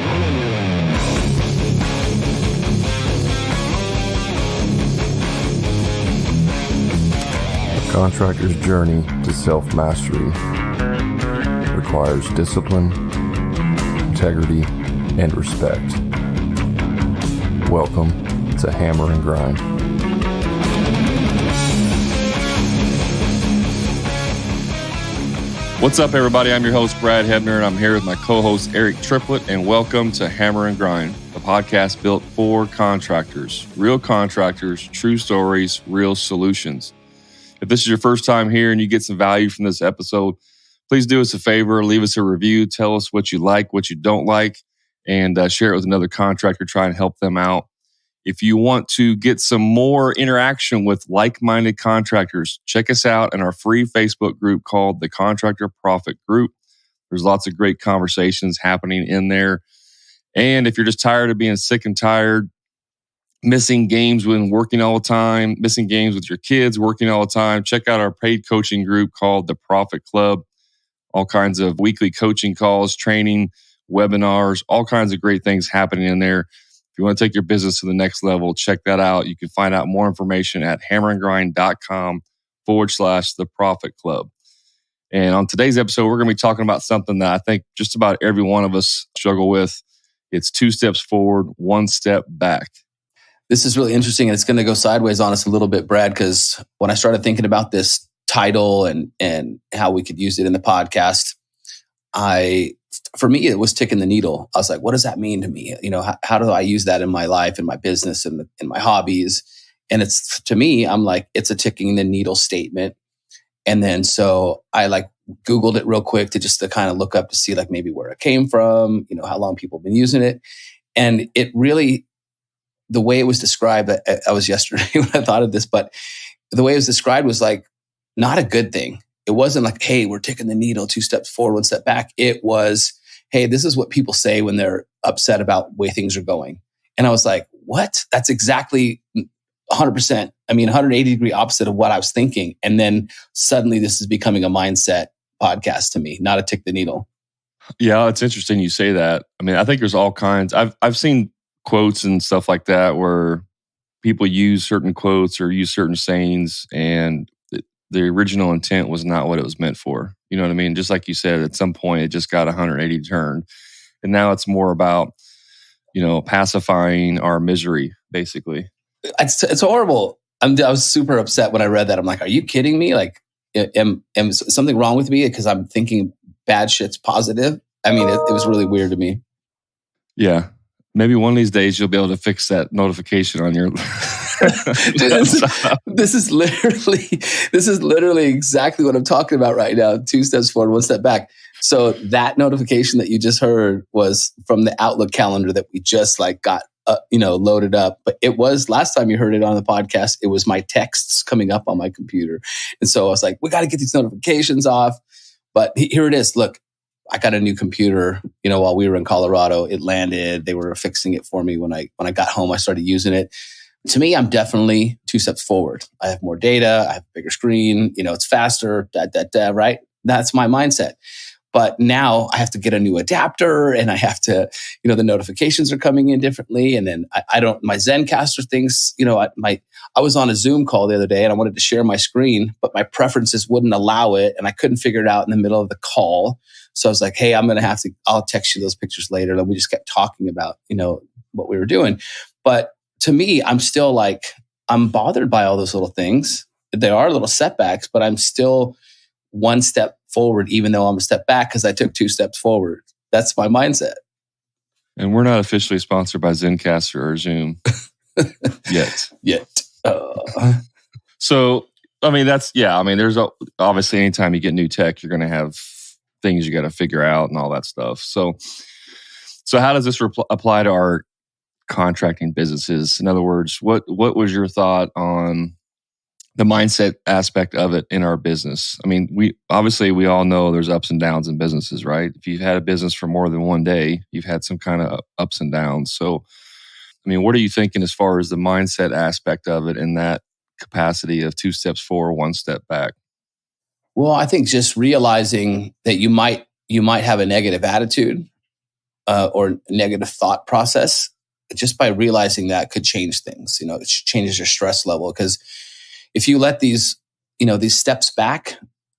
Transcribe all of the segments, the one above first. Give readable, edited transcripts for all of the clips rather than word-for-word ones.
A contractor's journey to self-mastery requires discipline, integrity, and respect. Welcome to Hammer and Grind. What's up, everybody? I'm your host, Brad Hebner, and I'm here with my co-host, Eric Triplett, and welcome to Hammer and Grind, a podcast built for contractors. Real contractors, true stories, real solutions. If this is your first time here and you get some value from this episode, please do us a favor, leave us a review, tell us what you like, what you don't like, and share it with another contractor, try and help them out. If you want to get some more interaction with like-minded contractors, check us out in our free Facebook group called the Contractor Profit Group. There's lots of great conversations happening in there. And if you're just tired of being sick and tired, missing games when working all the time, missing games with your kids, working all the time, check out our paid coaching group called the Profit Club. All kinds of weekly coaching calls, training, webinars, all kinds of great things happening in there. If you want to take your business to the next level, check that out. You can find out more information at hammerandgrind.com/the Profit Club. And on today's episode, we're going to be talking about something that I think just about every one of us struggle with. It's 2 steps forward, 1 step back. This is really interesting, and it's going to go sideways on us a little bit, Brad, because when I started thinking about this title and how we could use it in the podcast, for me, it was ticking the needle. I was like, what does that mean to me? You know, how do I use that in my life, in my business, and in my hobbies? And it's, to me, I'm like, it's a ticking the needle statement. And then so I Googled it real quick to kind of look up to see maybe where it came from, how long people have been using it. And it really, the way it was described, I was yesterday when I thought of this, but the way it was described was not a good thing. It wasn't like, hey, we're ticking the needle, 2 steps forward, 1 step back. It was, hey, this is what people say when they're upset about the way things are going. And I was like, what? That's exactly 100%. 180-degree opposite of what I was thinking. And then suddenly this is becoming a mindset podcast to me, not a tick the needle. Yeah, it's interesting you say that. I think there's all kinds. I've seen quotes and stuff like that where people use certain quotes or use certain sayings and the original intent was not what it was meant for. You know what I mean? Just like you said, at some point it just got 180 turned. And now it's more about, pacifying our misery, basically. It's horrible. I was super upset when I read that. I'm like, are you kidding me? Am something wrong with me because I'm thinking bad shit's positive? It was really weird to me. Yeah. Maybe one of these days you'll be able to fix that notification on your... Dude, this is literally exactly what I'm talking about right now. 2 steps forward, 1 step back. So that notification that you just heard was from the Outlook calendar that we just got loaded up. But it was, last time you heard it on the podcast, it was my texts coming up on my computer. And so I was like, we got to get these notifications off. But here it is. Look, I got a new computer, while we were in Colorado. It landed. They were fixing it for me. When I got home, I started using it. To me, I'm definitely 2 steps forward. I have more data. I have a bigger screen. It's faster, right? That's my mindset. But now I have to get a new adapter and I have to, the notifications are coming in differently. And then my Zencaster things, I was on a Zoom call the other day and I wanted to share my screen, but my preferences wouldn't allow it. And I couldn't figure it out in the middle of the call. So I was like, hey, I'll text you those pictures later. And we just kept talking about, what we were doing. But to me, I'm still I'm bothered by all those little things. There are little setbacks, but I'm still 1 step forward, even though I'm a step back because I took 2 steps forward. That's my mindset. And we're not officially sponsored by Zencaster or Zoom yet. So, there's obviously anytime you get new tech, you're going to have things you got to figure out and all that stuff. So how does this apply to our contracting businesses? In other words, what was your thought on the mindset aspect of it in our business? We all know there's ups and downs in businesses, right? If you've had a business for more than one day, you've had some kind of ups and downs. So, what are you thinking as far as the mindset aspect of it in that capacity of 2 steps forward, 1 step back? Well, I think just realizing that you might have a negative attitude or negative thought process, just by realizing that could change things. It changes your stress level, because if you let these steps back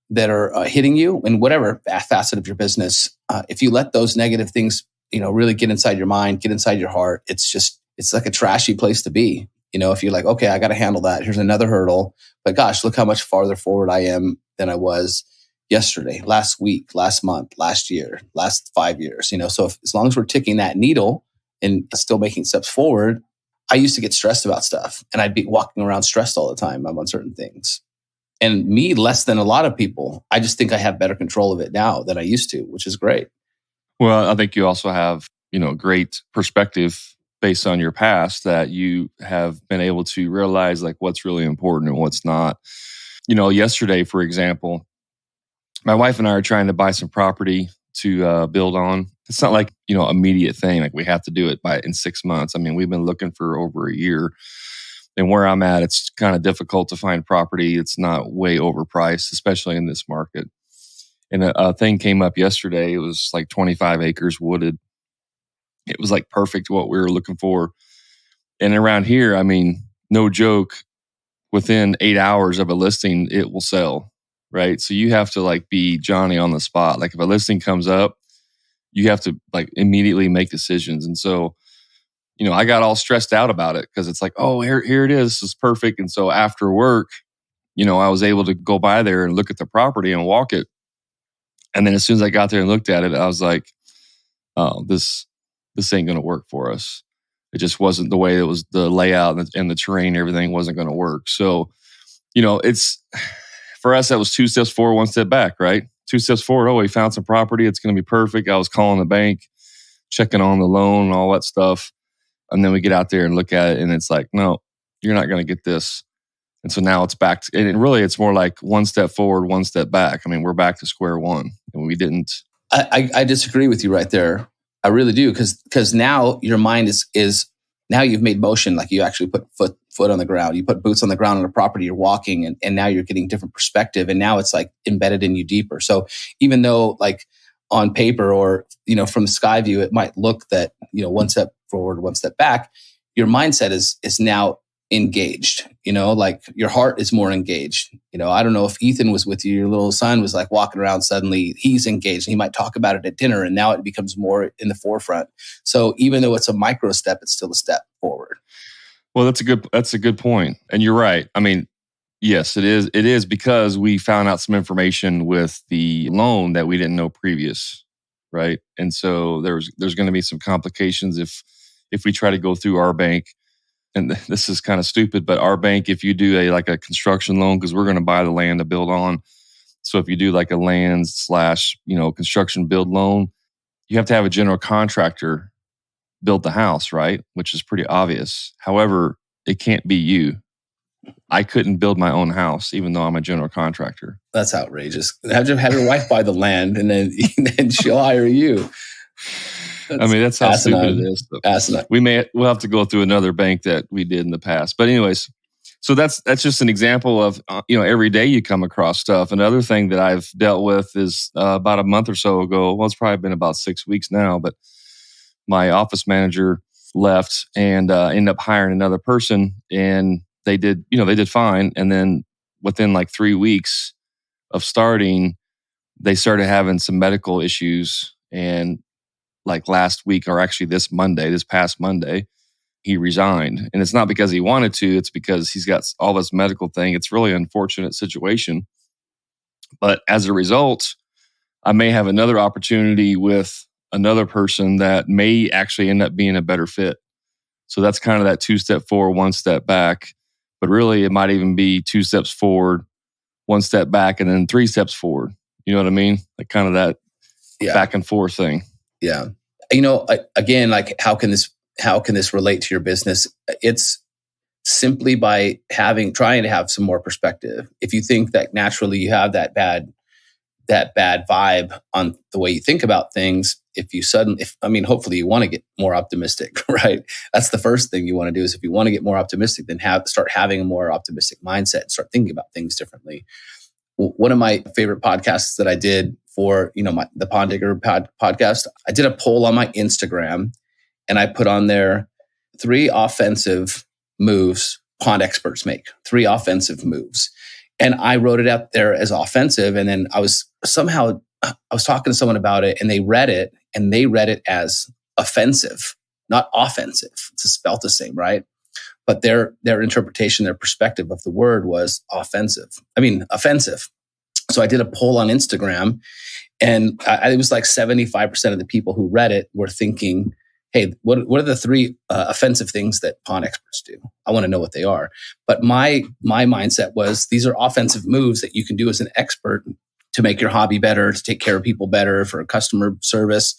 that are hitting you in whatever facet of your business, if you let those negative things, really get inside your mind, get inside your heart, it's like a trashy place to be. If you're like, okay, I got to handle that. Here's another hurdle, but gosh, look how much farther forward I am than I was yesterday, last week, last month, last year, last 5 years. So as long as we're ticking that needle and still making steps forward, I used to get stressed about stuff, and I'd be walking around stressed all the time on certain things. And me, less than a lot of people. I just think I have better control of it now than I used to, which is great. Well, I think you also have, great perspective based on your past, that you have been able to realize like what's really important and what's not. Yesterday, for example, my wife and I are trying to buy some property to build on. It's not like, immediate thing. Like we have to do it in 6 months. I mean, we've been looking for over a year. And where I'm at, it's kind of difficult to find property. It's not way overpriced, especially in this market. And a thing came up yesterday. It was like 25 acres wooded. It was like perfect what we were looking for. And around here, I mean, no joke, within 8 hours of a listing, it will sell, right? So you have to like be Johnny on the spot. Like if a listing comes up, you have to like immediately make decisions. And so, I got all stressed out about it because it's like, oh, here it is. This is perfect. And so after work, I was able to go by there and look at the property and walk it. And then as soon as I got there and looked at it, I was like, oh, this ain't going to work for us. It just wasn't the way it was, the layout and the terrain, everything wasn't going to work. So, it's, for us, that was 2 steps forward, 1 step back, right? 2 steps forward. Oh, we found some property. It's going to be perfect. I was calling the bank, checking on the loan and all that stuff. And then we get out there and look at it and it's like, no, you're not going to get this. And so now it's back. It's more like 1 step forward, 1 step back. I mean, we're back to square one. And we didn't. I disagree with you right there. I really do. Because now your mind is now you've made motion. Like you actually put foot on the ground. You put boots on the ground on a property, you're walking, and now you're getting different perspective. And now it's like embedded in you deeper. So even though like on paper or, from the sky view, it might look that, 1 step forward, 1 step back, your mindset is now engaged, like your heart is more engaged. I don't know if Ethan was with you, your little son was like walking around, suddenly he's engaged. He might talk about it at dinner and now it becomes more in the forefront. So even though it's a micro step, it's still a step forward. Well, that's a good point. And you're right. I mean, yes, it is. It is because we found out some information with the loan that we didn't know previous, right? And so there's going to be some complications if we try to go through our bank. And this is kind of stupid, but our bank, if you do a construction loan, because we're going to buy the land to build on. So if you do like a land / construction build loan, you have to have a general contractor build the house, right? Which is pretty obvious. However, it can't be you. I couldn't build my own house, even though I'm a general contractor. That's outrageous. Have your wife buy the land and then she'll hire you. That's how stupid it is. Asinine. We'll have to go through another bank that we did in the past. But anyways, so that's just an example of, every day you come across stuff. Another thing that I've dealt with is about a month or so ago. Well, it's probably been about 6 weeks now, but my office manager left and ended up hiring another person, and they did fine. And then within like 3 weeks of starting, they started having some medical issues. And like last week, or actually this past Monday, he resigned. And it's not because he wanted to, it's because he's got all this medical thing. It's really an unfortunate situation. But as a result, I may have another opportunity with another person that may actually end up being a better fit. So that's kind of that 2 step forward, 1 step back. But really, it might even be 2 steps forward, 1 step back, and then 3 steps forward. You know what I mean? Like kind of that back and forth thing. Yeah. Again, like how can this relate to your business? It's simply by trying to have some more perspective. If you think that naturally you have that bad vibe on the way you think about things, hopefully you want to get more optimistic, right? That's the first thing you want to do. Is if you want to get more optimistic, then start having a more optimistic mindset and start thinking about things differently. one of my favorite podcasts that I did for, the Pond Digger podcast, I did a poll on my Instagram and I put on there 3 offensive moves pond experts make, 3 offensive moves. And I wrote it up there as offensive. And then I was talking to someone about it and they read it as offensive, not offensive. It's spelled the same, right? But their interpretation, their perspective of the word was offensive. So I did a poll on Instagram and it was like 75% of the people who read it were thinking, hey, what are the 3 offensive things that pond experts do? I want to know what they are. But my mindset was these are offensive moves that you can do as an expert to make your hobby better, to take care of people better, for customer service.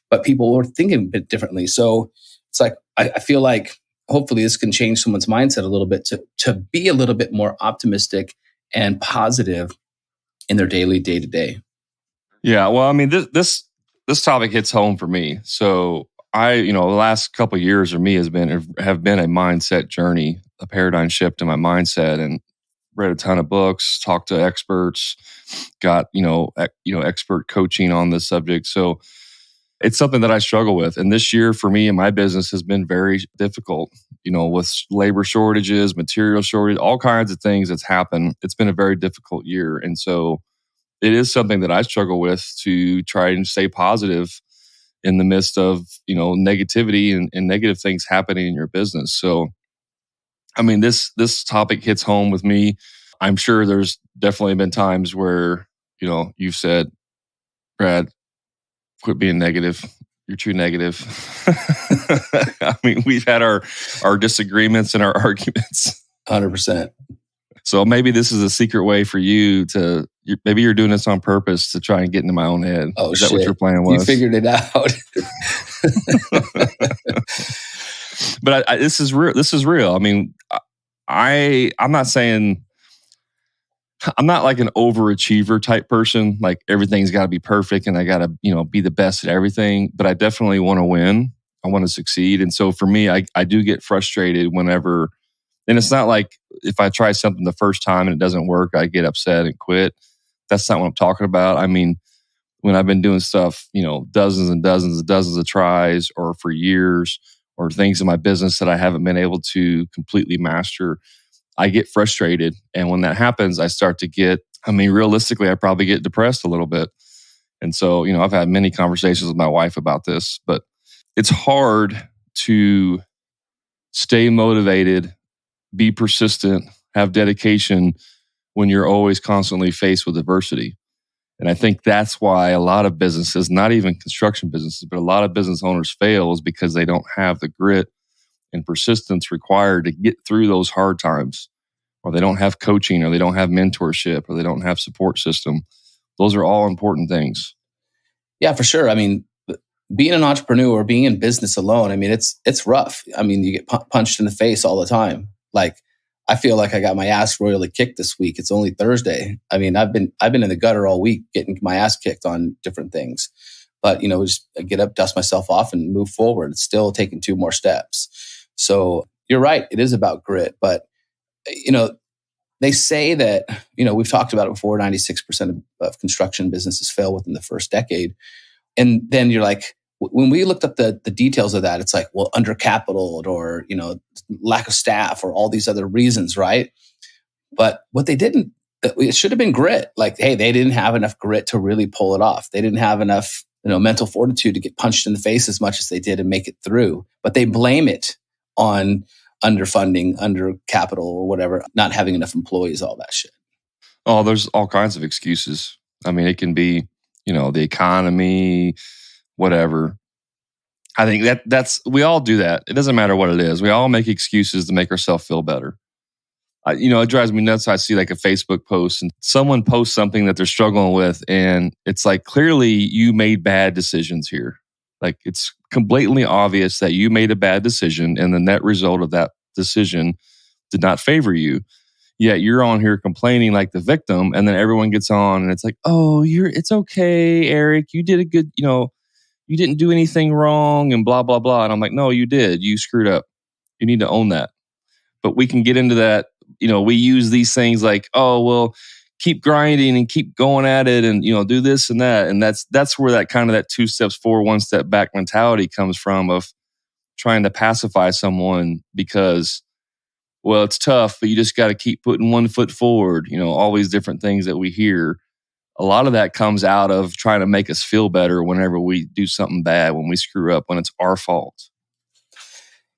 But people were thinking a bit differently. So it's like, I feel like hopefully this can change someone's mindset a little bit to be a little bit more optimistic and positive in their daily day-to-day. Yeah. Well, I mean, this topic hits home for me. So the last couple of years for me have been a mindset journey, a paradigm shift in my mindset, and read a ton of books, talked to experts, got, expert coaching on this subject. So it's something that I struggle with. And this year for me and my business has been very difficult, with labor shortages, material shortage, all kinds of things that's happened. It's been a very difficult year. And so it is something that I struggle with to try and stay positive in the midst of, negativity and negative things happening in your business. So, I mean, this topic hits home with me. I'm sure there's definitely been times where, you've said, Brad, quit being negative. You're too negative. I mean, we've had our disagreements and our arguments. 100%. So maybe this is a secret way for you maybe you're doing this on purpose to try and get into my own head. Oh, is that what your plan was? You figured it out. But this is real. This is real. I mean, I'm not saying I'm not like an overachiever type person. Like everything's got to be perfect and I got to, be the best at everything. But I definitely want to win. I want to succeed. And so for me, I do get frustrated whenever, and it's not like if I try something the first time and it doesn't work, I get upset and quit. That's not what I'm talking about. I mean, when I've been doing stuff, dozens and dozens and dozens of tries or for years, or things in my business that I haven't been able to completely master, I get frustrated. And when that happens, I start to get, realistically, I probably get depressed a little bit. And so, I've had many conversations with my wife about this, but it's hard to stay motivated, be persistent, have dedication when you're always constantly faced with adversity. And I think that's why a lot of businesses, not even construction businesses, but a lot of business owners fail is because they don't have the grit and persistence required to get through those hard times, or they don't have coaching, or they don't have mentorship, or they don't have support system. Those are all important things. Yeah, for sure. I mean, being an entrepreneur, being in business alone, it's rough. You get punched in the face all the time. Like, I feel like I got my ass royally kicked this week. It's only Thursday. I've been in the gutter all week getting my ass kicked on different things. But, just get up, dust myself off and move forward. It's still taking 2 more steps. So you're right. It is about grit. But, they say that, we've talked about it before, 96% of construction businesses fail within the first decade. And then you're like, when we looked up the details of that, it's like, well, undercapitaled or, lack of staff or all these other reasons, right? But what they didn't, it should have been grit. Like, hey, they didn't have enough grit to really pull it off. They didn't have enough, mental fortitude to get punched in the face as much as they did and make it through. But they blame it on underfunding, under capital or whatever, not having enough employees, all that shit. Oh, there's all kinds of excuses. It can be, the economy, whatever. I think that's we all do that. It doesn't matter what it is. We all make excuses to make ourselves feel better. It drives me nuts. I see like a Facebook post and someone posts something that they're struggling with, and it's like, clearly you made bad decisions here. Like, it's completely obvious that you made a bad decision and the net result of that decision did not favor you. Yet you're on here complaining like the victim, and then everyone gets on and it's like, oh, it's okay, Eric. You did a good, you didn't do anything wrong and blah, blah, blah. And I'm like, no, you did. You screwed up. You need to own that. But we can get into that. We use these things like, oh, well, keep grinding and keep going at it and, do this and that. And that's where that kind of that 2 steps forward, 1 step back mentality comes from, of trying to pacify someone because, well, it's tough, but you just got to keep putting 1 foot forward. All these different things that we hear. A lot of that comes out of trying to make us feel better whenever we do something bad, when we screw up, when it's our fault.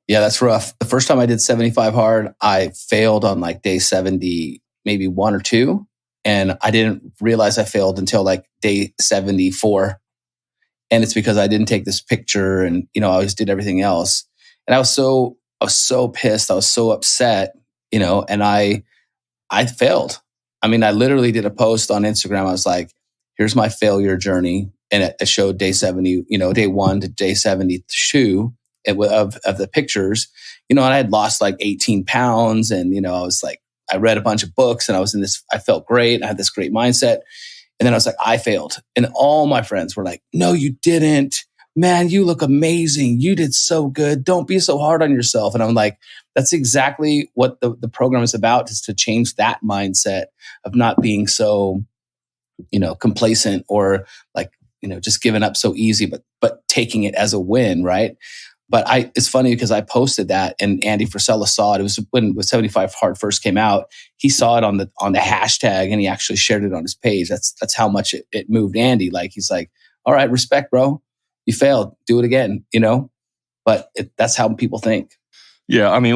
Yeah, that's rough. The first time I did 75 hard, I failed on like day 70, maybe 1 or 2. And I didn't realize I failed until like day 74. And it's because I didn't take this picture and, I always did everything else. And I was so pissed. I was so upset, and I failed. I mean, I literally did a post on Instagram. I was like, here's my failure journey. And it showed day 70, day 1 to day 72 of the pictures, and I had lost like 18 pounds. And, I was like, I read a bunch of books and I felt great. I had this great mindset. And then I was like, I failed. And all my friends were like, no, you didn't. Man, you look amazing. You did so good. Don't be so hard on yourself. And I'm like, that's exactly what the program is about, is to change that mindset of not being so, complacent or like, just giving up so easy, but taking it as a win, right? But it's funny because I posted that and Andy Frisella saw it. It was when 75 Hard first came out. He saw it on the hashtag and he actually shared it on his page. That's how much it moved Andy. Like, he's like, all right, respect, bro. You failed. Do it again, But that's how people think. Yeah, I mean,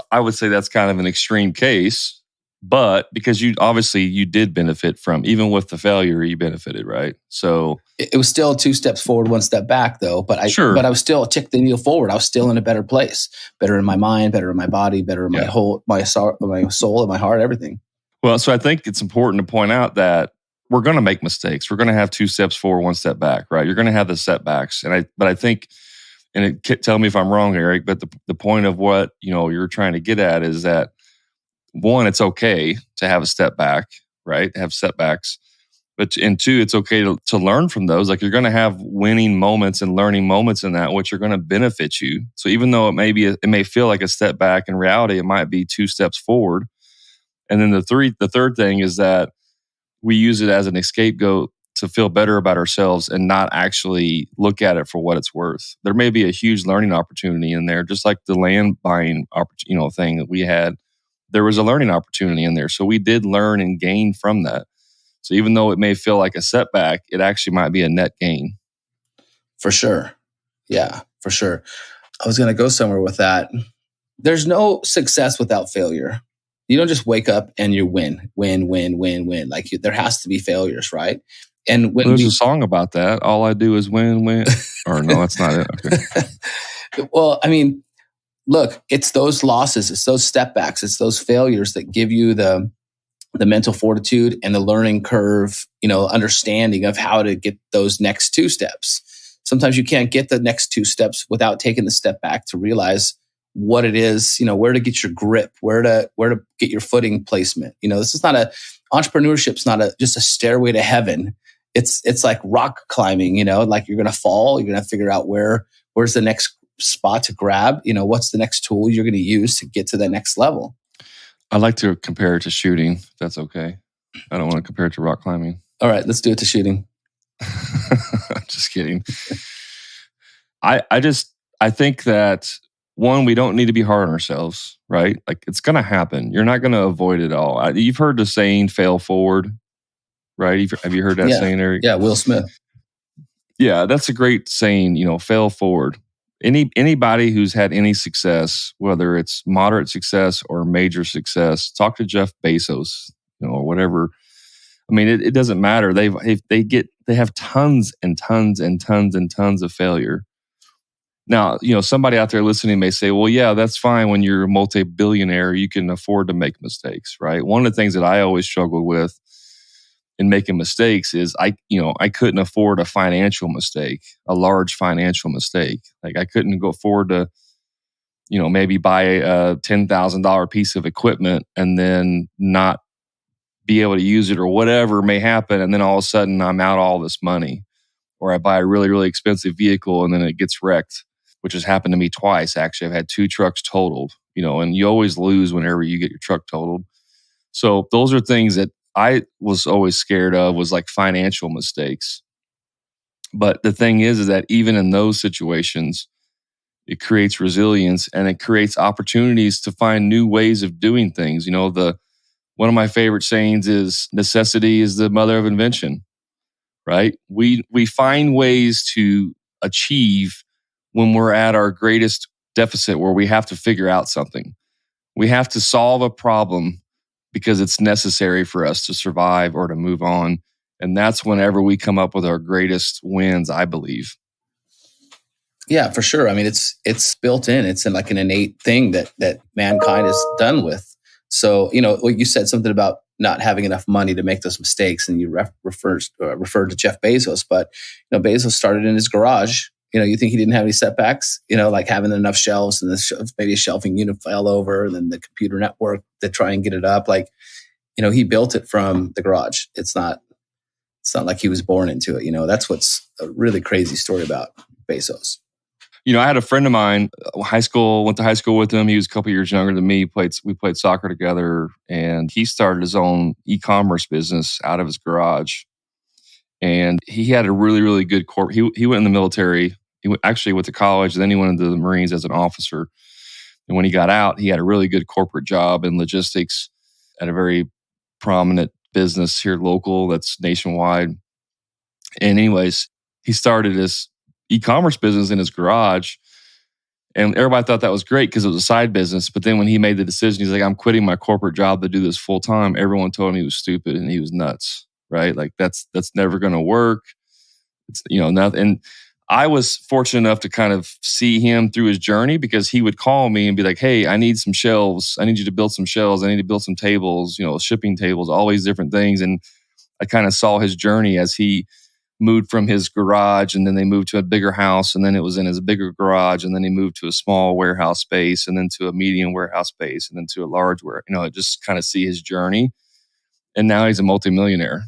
I would say that's kind of an extreme case. But because you did benefit from, even with the failure, you benefited, right? So it was still 2 steps forward, 1 step back, though. But I was still ticked the needle forward. I was still in a better place, better in my mind, better in my body, better in my soul, my soul, and my heart, everything. Well, so I think it's important to point out that we're going to make mistakes. We're going to have 2 steps forward, 1 step back, right? You're going to have the setbacks, but I think, and tell me if I'm wrong, Eric, but the point of what you're trying to get at is that, one, it's okay to have a step back, right? Have setbacks. And 2, it's okay to learn from those. Like, you're going to have winning moments and learning moments in that, which are going to benefit you. So even though it may feel like a step back, in reality, it might be 2 steps forward. And then the third thing is that we use it as an scapegoat to feel better about ourselves and not actually look at it for what it's worth. There may be a huge learning opportunity in there, just like the land buying thing that we had. There was a learning opportunity in there. So we did learn and gain from that. So even though it may feel like a setback, it actually might be a net gain. For sure. Yeah, for sure. I was going to go somewhere with that. There's no success without failure. You don't just wake up and you win. Like, there has to be failures, right? And when there's a song about that. All I do is win. Or no, that's not it. Okay. Well, I mean, look, it's those losses, it's those stepbacks, it's those failures that give you the mental fortitude and the learning curve, understanding of how to get those next 2 steps. Sometimes you can't get the next 2 steps without taking the step back to realize what it is, where to get your grip, where to get your footing placement. This is not entrepreneurship's not just a stairway to heaven. It's like rock climbing, like you're going to fall, you're going to figure out where's the next spot to grab, what's the next tool you're going to use to get to the next level. I'd like to compare it to shooting, if that's okay. I don't want to compare it to rock climbing. All right, let's do it to shooting. Just kidding. I think that, one, we don't need to be hard on ourselves, right? Like, it's going to happen. You're not going to avoid it all. You've heard the saying, fail forward, right? Have you heard that saying, Eric? Yeah, Will Smith. Yeah, that's a great saying, fail forward. Anybody who's had any success, whether it's moderate success or major success, talk to Jeff Bezos, or whatever. I mean, it doesn't matter. They have tons and tons and tons and tons of failure. Now, somebody out there listening may say, well, yeah, that's fine. When you're a multi-billionaire, you can afford to make mistakes, right? One of the things that I always struggled with in making mistakes is I couldn't afford a financial mistake, a large financial mistake. Like, I couldn't go afford to, maybe buy a $10,000 piece of equipment and then not be able to use it, or whatever may happen. And then all of a sudden I'm out all this money, or I buy a really, really expensive vehicle and then it gets wrecked, which has happened to me twice. Actually, I've had 2 trucks totaled, and you always lose whenever you get your truck totaled. So those are things that I was always scared of was like financial mistakes. But the thing is that even in those situations, it creates resilience and it creates opportunities to find new ways of doing things. One of my favorite sayings is necessity is the mother of invention, right? We find ways to achieve when we're at our greatest deficit where we have to figure out something. We have to solve a problem because it's necessary for us to survive or to move on. And that's whenever we come up with our greatest wins, I believe. Yeah, for sure. I mean, it's built in. It's in like an innate thing that mankind is done with. So, you said something about not having enough money to make those mistakes, and you referred to Jeff Bezos. But Bezos started in his garage. You think he didn't have any setbacks? Like having enough shelves, and maybe a shelving unit fell over, and then the computer network to try and get it up. Like, he built it from the garage. It's not like he was born into it. That's what's a really crazy story about Bezos. I had a friend of mine, went to high school with him. He was a couple years younger than me. We played soccer together, and he started his own e-commerce business out of his garage. And he had a really, really good corporate. He went in the military. Actually went to college. Then he went into the Marines as an officer. And when he got out, he had a really good corporate job in logistics at a very prominent business here local that's nationwide. And anyways, he started his e-commerce business in his garage, and everybody thought that was great because it was a side business. But then when he made the decision, he's like, I'm quitting my corporate job to do this full time. Everyone told him he was stupid and he was nuts, right? Like that's never going to work. It's, nothing. And I was fortunate enough to kind of see him through his journey, because he would call me and be like, hey, I need some shelves. I need you to build some shelves. I need to build some tables, shipping tables, all these different things. And I kind of saw his journey as he moved from his garage, and then they moved to a bigger house, and then it was in his bigger garage, and then he moved to a small warehouse space, and then to a medium warehouse space, and then to a large just kind of see his journey. And now he's a multimillionaire.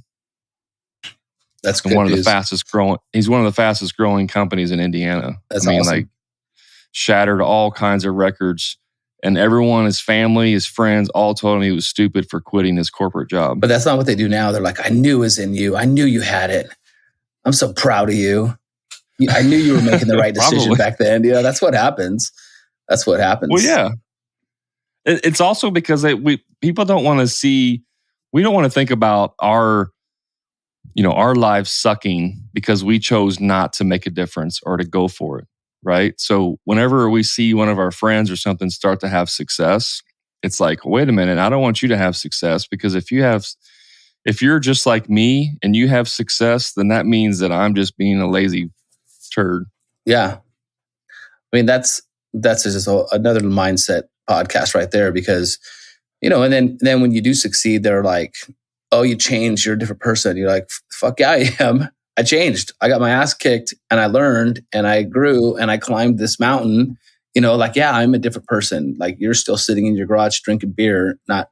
That's good one news. Of the fastest growing. He's one of the fastest growing companies in Indiana. That's awesome. Like shattered all kinds of records. And everyone, his family, his friends, all told him he was stupid for quitting his corporate job. But that's not what they do now. They're like, I knew it was in you. I knew you had it. I'm so proud of you. I knew you were making the right decision back then. That's what happens. Well, yeah. It's also because people don't want to see. We don't want to think about our lives sucking because we chose not to make a difference or to go for it, right? So whenever we see one of our friends or something start to have success, it's like, wait a minute, I don't want you to have success, because if you're just like me and you have success, then that means that I'm just being a lazy turd. Yeah. I mean, that's just another mindset podcast right there, because, and then when you do succeed, they're like, oh, you changed, you're a different person. You're like, fuck yeah, I am. I changed. I got my ass kicked and I learned and I grew and I climbed this mountain. Yeah, I'm a different person. Like, you're still sitting in your garage drinking beer, not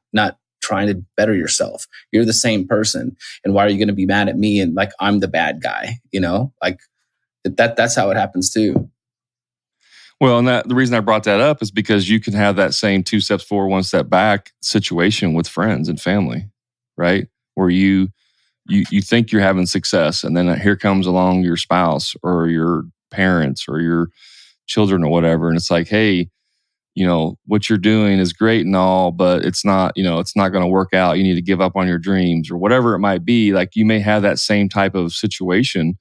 trying to better yourself. You're the same person. And why are you going to be mad at me? And like, I'm the bad guy, like that's how it happens too. Well, and the reason I brought that up is because you can have that same 2 steps forward, 1 step back situation with friends and family, right? Where you think you're having success, and then here comes along your spouse or your parents or your children or whatever. And it's like, hey, what you're doing is great and all, but it's not going to work out. You need to give up on your dreams or whatever it might be. Like, you may have that same type of situation.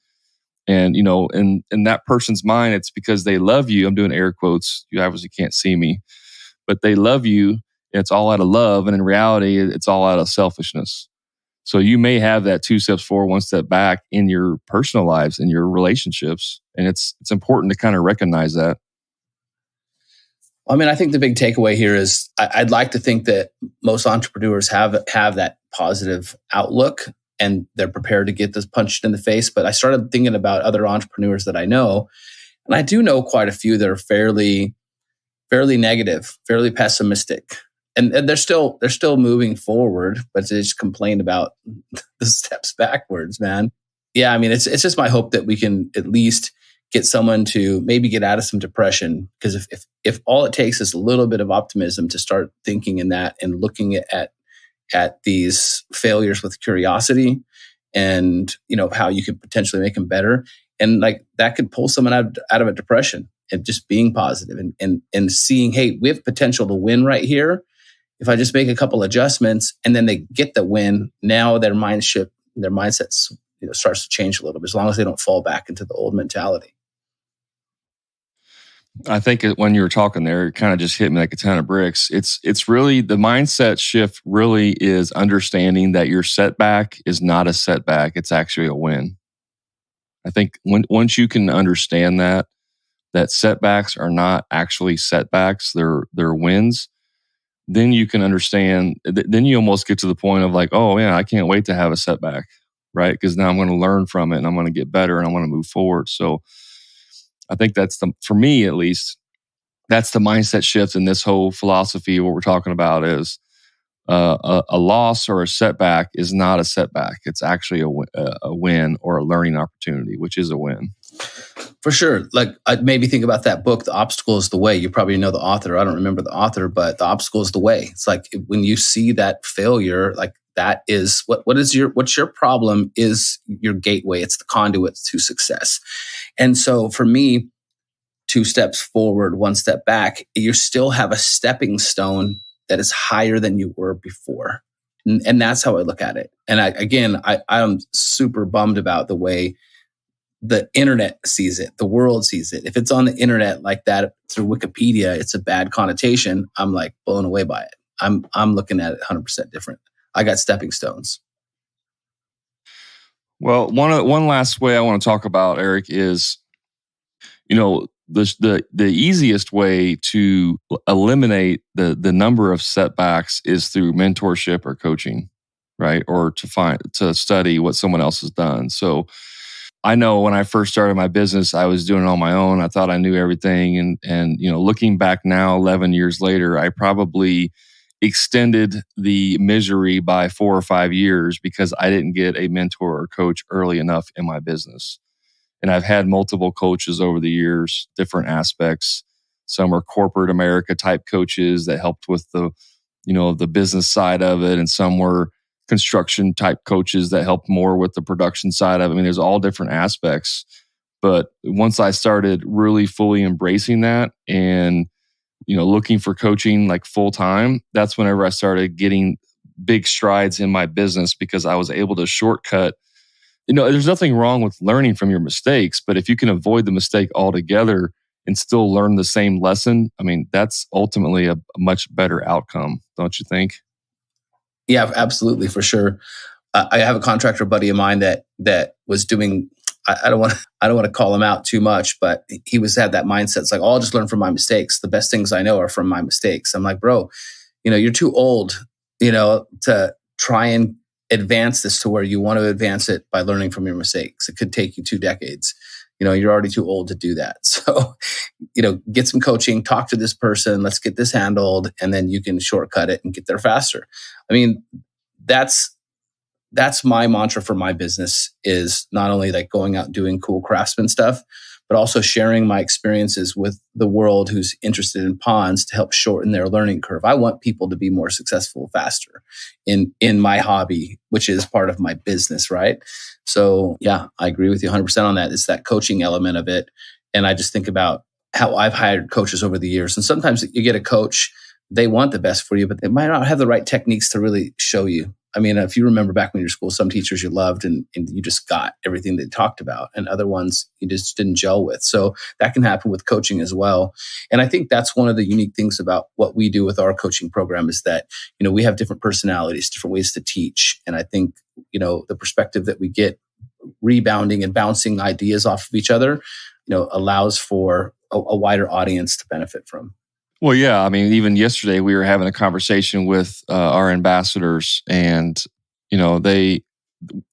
And, in that person's mind, it's because they love you. I'm doing air quotes. You obviously can't see me, but they love you. It's all out of love. And in reality, it's all out of selfishness. So you may have that 2 steps forward, 1 step back in your personal lives, in your relationships. And it's important to kind of recognize that. I mean, I think the big takeaway here is I'd like to think that most entrepreneurs have that positive outlook and they're prepared to get this punched in the face. But I started thinking about other entrepreneurs that I know, and I do know quite a few that are fairly negative, fairly pessimistic, and they're still moving forward, but they just complain about the steps backwards, man. Yeah, I mean, it's just my hope that we can at least get someone to maybe get out of some depression, because if all it takes is a little bit of optimism to start thinking in that and looking at at these failures with curiosity and, how you could potentially make them better. And like that could pull someone out of a depression, and just being positive and seeing, hey, we have potential to win right here. If I just make a couple adjustments and then they get the win, now their mindset starts to change a little bit, as long as they don't fall back into the old mentality. I think when you were talking there, it kind of just hit me like a ton of bricks. It's really the mindset shift really is understanding that your setback is not a setback. It's actually a win. I think once you can understand that setbacks are not actually setbacks, they're wins, then you can understand, then you almost get to the point of like, oh yeah, I can't wait to have a setback, right? Because now I'm going to learn from it and I'm going to get better and I want to move forward. So I think for me at least, that's the mindset shift in this whole philosophy of what we're talking about is a loss or a setback is not a setback. It's actually a win or a learning opportunity, which is a win. For sure. Like I made me think about that book, The Obstacle is the Way. You probably know the author. I don't remember the author, but The Obstacle is the Way. It's like when you see that failure, like that is what's your problem is your gateway. It's the conduit to success. And so for me, 2 steps forward, 1 step back, you still have a stepping stone that is higher than you were before. And that's how I look at it. And I'm super bummed about the way the internet sees it, the world sees it. If it's on the internet like that through Wikipedia, it's a bad connotation. I'm like blown away by it. I'm looking at it 100% different. I got stepping stones. Well, one last way I want to talk about, Eric, is, the easiest way to eliminate the number of setbacks is through mentorship or coaching, right? Or to study what someone else has done. So I know when I first started my business, I was doing it on my own. I thought I knew everything. And looking back now, 11 years later, I probably extended the misery by 4 or 5 years because I didn't get a mentor or coach early enough in my business. And I've had multiple coaches over the years, different aspects. Some are corporate America type coaches that helped with the business side of it. And some were construction type coaches that helped more with the production side of it. I mean, there's all different aspects. But once I started really fully embracing that and, looking for coaching like full time, that's whenever I started getting big strides in my business because I was able to shortcut. There's nothing wrong with learning from your mistakes, but if you can avoid the mistake altogether and still learn the same lesson, I mean, that's ultimately a much better outcome, don't you think? Yeah, absolutely, for sure. I have a contractor buddy of mine that was doing. I don't want to call him out too much, but he had that mindset. It's like, I'll just learn from my mistakes. The best things I know are from my mistakes. I'm like, bro, you're too old, to try and advance this to where you want to advance it by learning from your mistakes. It could take you 2 decades. You're already too old to do that. So, get some coaching, talk to this person, let's get this handled, and then you can shortcut it and get there faster. I mean, that's my mantra for my business, is not only like going out and doing cool craftsman stuff, but also sharing my experiences with the world who's interested in ponds to help shorten their learning curve. I want people to be more successful faster in my hobby, which is part of my business, right? So yeah, I agree with you 100% on that. It's that coaching element of it. And I just think about how I've hired coaches over the years. And sometimes you get a coach, they want the best for you, but they might not have the right techniques to really show you. I mean, if you remember back when you were in school, some teachers you loved and you just got everything they talked about, and other ones you just didn't gel with. So that can happen with coaching as well. And I think that's one of the unique things about what we do with our coaching program is that, we have different personalities, different ways to teach. And I think, the perspective that we get rebounding and bouncing ideas off of each other, allows for a wider audience to benefit from. Well, yeah. I mean, even yesterday we were having a conversation with our ambassadors, and it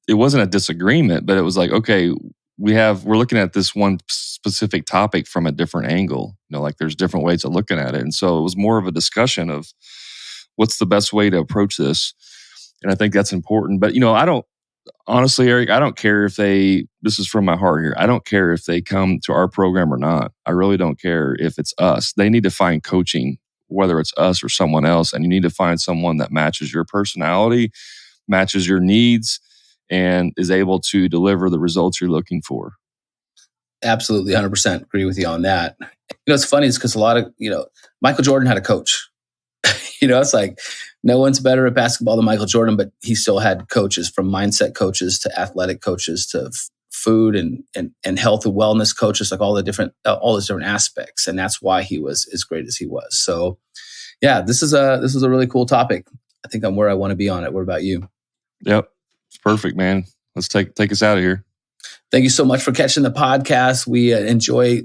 wasn't a disagreement, but it was like, okay, we're looking at this one specific topic from a different angle. Like there's different ways of looking at it, and so it was more of a discussion of what's the best way to approach this, and I think that's important. But honestly, Eric, I don't care if this is from my heart here. I don't care if they come to our program or not. I really don't care if it's us. They need to find coaching whether it's us or someone else. And you need to find someone that matches your personality, matches your needs, and is able to deliver the results you're looking for. Absolutely, 100% agree with you on that. It's funny, it's because a lot of, Michael Jordan had a coach. It's like no one's better at basketball than Michael Jordan, but he still had coaches, from mindset coaches to athletic coaches to food and health and wellness coaches, like all those different aspects. And that's why he was as great as he was. So yeah, this is a really cool topic. I think I'm where I want to be on it. What about you? Yep. It's perfect, man. Let's take us out of here. Thank you so much for catching the podcast. We enjoy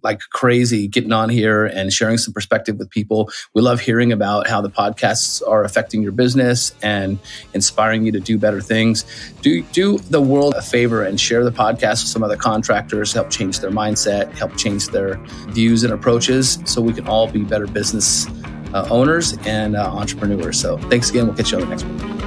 like crazy getting on here and sharing some perspective with people. We love hearing about how the podcasts are affecting your business and inspiring you to do better things. Do the world a favor and share the podcast with some other contractors, help change their mindset, help change their views and approaches, so we can all be better business owners and entrepreneurs. So thanks again. We'll catch you on the next one.